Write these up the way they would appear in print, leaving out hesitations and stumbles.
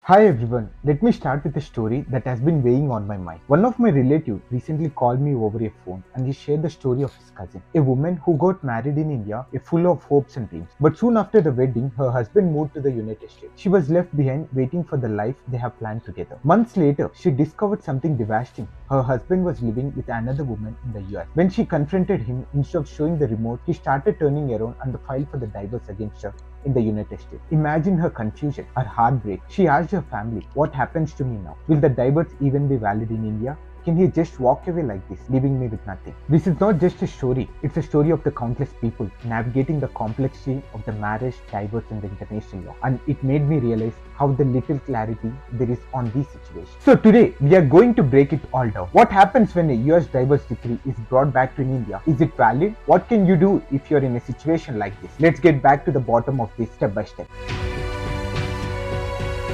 Hi everyone, let me start with a story that has been weighing on my mind. One of my relatives recently called me over a phone and he shared the story of his cousin, a woman who got married in India, a full of hopes and dreams. But soon after the wedding, her husband moved to the United States. She was left behind waiting for the life they have planned together. Months later, she discovered something devastating. Her husband was living with another woman in the US. When she confronted him, instead of showing the remote, he started turning around and filed for the divorce against her in the United States. Imagine her confusion, her heartbreak. She asked her family, "What happens to me now? Will the divorce even be valid in India? Can he just walk away like this, leaving me with nothing?" This is not just a story, it's a story of the countless people navigating the complexity of the marriage, divorce, and the international law. And it made me realize how the little clarity there is on these situations. So today, we are going to break it all down. What happens when a US divorce decree is brought back to India? Is it valid? What can you do if you're in a situation like this? Let's get back to the bottom of this step by step.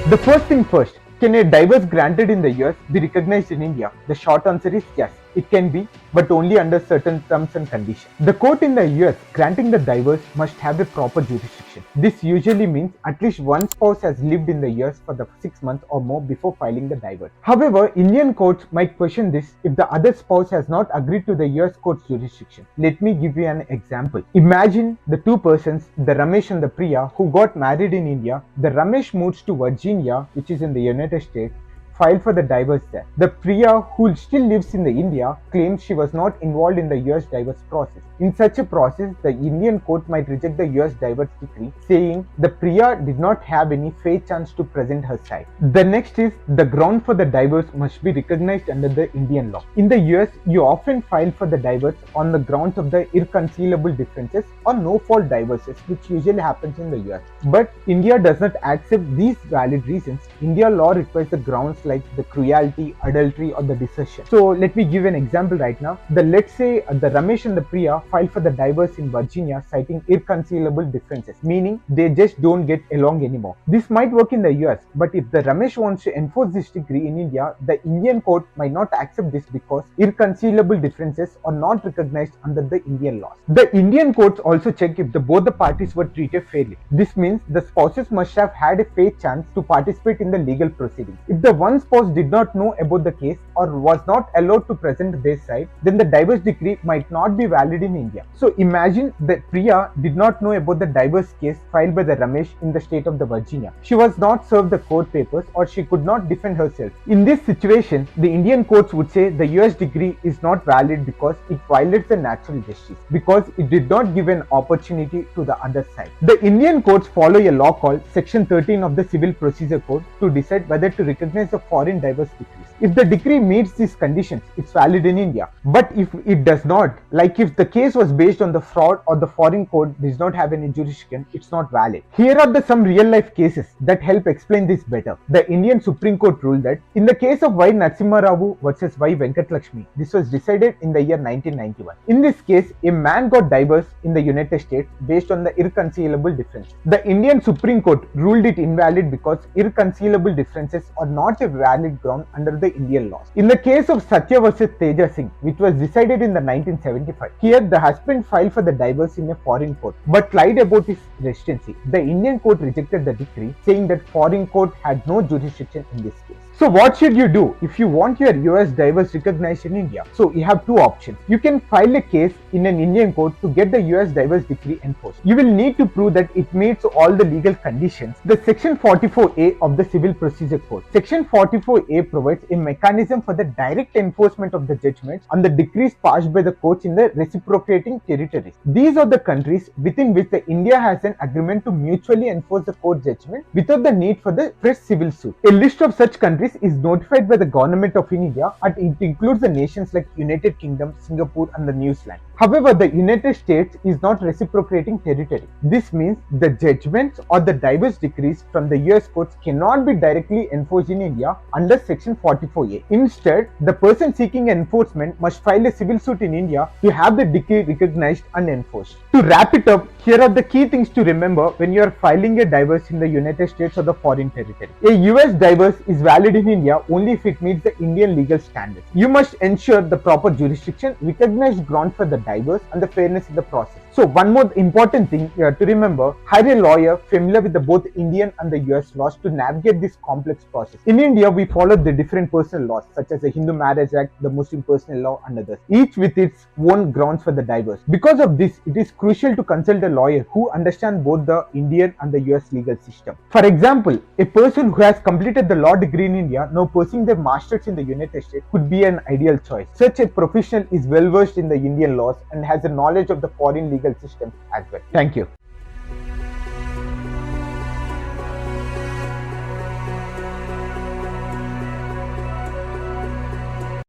The first thing first, can a divorce granted in the US be recognized in India? The short answer is yes, it can be, but only under certain terms and conditions. The court in the US granting the divorce must have a proper jurisdiction. This usually means at least one spouse has lived in the US for the 6 months or more before filing the divorce. However, Indian courts might question this if the other spouse has not agreed to the US court's jurisdiction. Let me give you an example. Imagine the two persons, the Ramesh and the Priya, who got married in India. The Ramesh moves to Virginia, which is in the United States, filed for the divorce there. The Priya, who still lives in the India, claims she was not involved in the US divorce process. In such a process, the Indian court might reject the US divorce decree, saying the Priya did not have any fair chance to present her side. The next is the ground for the divorce must be recognized under the Indian law. In the US, you often file for the divorce on the grounds of the irreconcilable differences or no-fault divorces, which usually happens in the US. But India does not accept these valid reasons. India law requires the grounds like the cruelty, adultery, or the desertion. So let me give an example right now. Let's say the Ramesh and the Priya filed for the divorce in Virginia citing irreconcilable differences, meaning they just don't get along anymore. This might work in the US, but if the Ramesh wants to enforce this decree in India, the Indian court might not accept this because irreconcilable differences are not recognized under the Indian laws. The Indian courts also check if both the parties were treated fairly. This means the spouses must have had a fair chance to participate in the legal proceedings. If the one spouse did not know about the case or was not allowed to present their side, then the divorce decree might not be valid in India. So imagine that Priya did not know about the divorce case filed by the Ramesh in the state of the Virginia. She was not served the court papers or she could not defend herself. In this situation, the Indian courts would say the US decree is not valid because it violates the natural justice, because it did not give an opportunity to the other side. The Indian courts follow a law called Section 13 of the Civil Procedure Code to decide whether to recognize the foreign divorce decrees. If the decree meets these conditions, it's valid in India. But if it does not, like if the case was based on the fraud or the foreign court does not have any jurisdiction, it's not valid. Here are some real life cases that help explain this better. The Indian Supreme Court ruled that in the case of Y. Narasimha Rao versus Y. Venkatalakshmi, this was decided in the year 1991. In this case, a man got divorced in the United States based on the irreconcilable difference. The Indian Supreme Court ruled it invalid because irreconcilable differences are not a valid ground under the Indian laws. In the case of Satya versus Teja Singh, which was decided in the 1975, here the husband filed for the divorce in a foreign court but lied about his residency. The Indian court rejected the decree, saying that foreign court had no jurisdiction in this case. So what should you do if you want your US divorce recognized in India? So you have two options. You can file a case in an Indian court to get the US divorce decree enforced. You will need to prove that it meets all the legal conditions. The Section 44A of the Civil Procedure Code. Section 44A provides a mechanism for the direct enforcement of the judgments and the decrees passed by the courts in the reciprocating territories. These are the countries within which the India has an agreement to mutually enforce the court judgment without the need for the fresh civil suit. A list of such countries is notified by the government of India and it includes the nations like United Kingdom, Singapore and the New Zealand. However, the United States is not reciprocating territory. This means the judgments or the divorce decrees from the US courts cannot be directly enforced in India under Section 44A. Instead, the person seeking enforcement must file a civil suit in India to have the decree recognized and enforced. To wrap it up, here are the key things to remember when you are filing a divorce in the United States or the foreign territory. A US divorce is valid in India only if it meets the Indian legal standards. You must ensure the proper jurisdiction, recognized ground for the divorce, and the fairness in the process. So one more important thing to remember, hire a lawyer familiar with the both Indian and the US laws to navigate this complex process. In India, we follow the different personal laws such as the Hindu Marriage Act, the Muslim Personal Law and others, each with its own grounds for the divorce. Because of this, it is crucial to consult a lawyer who understands both the Indian and the US legal system. For example, a person who has completed the law degree in India now pursuing their master's in the United States could be an ideal choice. Such a professional is well versed in the Indian laws and has a knowledge of the foreign legal system as well. Thank you.